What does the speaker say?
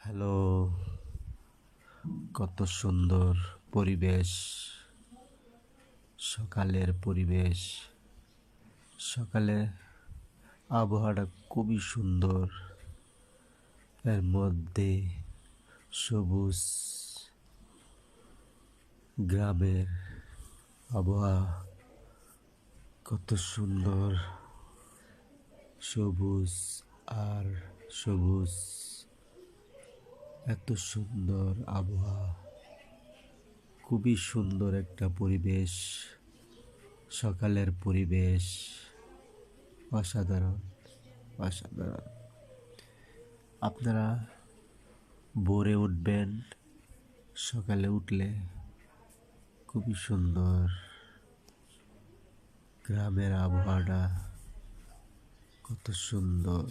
Hello, কত সুন্দর পরিবেশ, সকালের পরিবেশ। সকালে আবহাওয়াটা খুবই সুন্দর। এর মধ্যে সবুজ গ্রামের আবহাওয়া কত সুন্দর, সবুজ আর সবুজ। এত সুন্দর আবহাওয়া, খুবই সুন্দর একটা পরিবেশ। সকালের পরিবেশ অসাধারণ, অসাধারণ। আপনারা ভোরে উঠবেন, সকালে উঠলে খুবই সুন্দর। গ্রামের আবহাওয়াটা কত সুন্দর।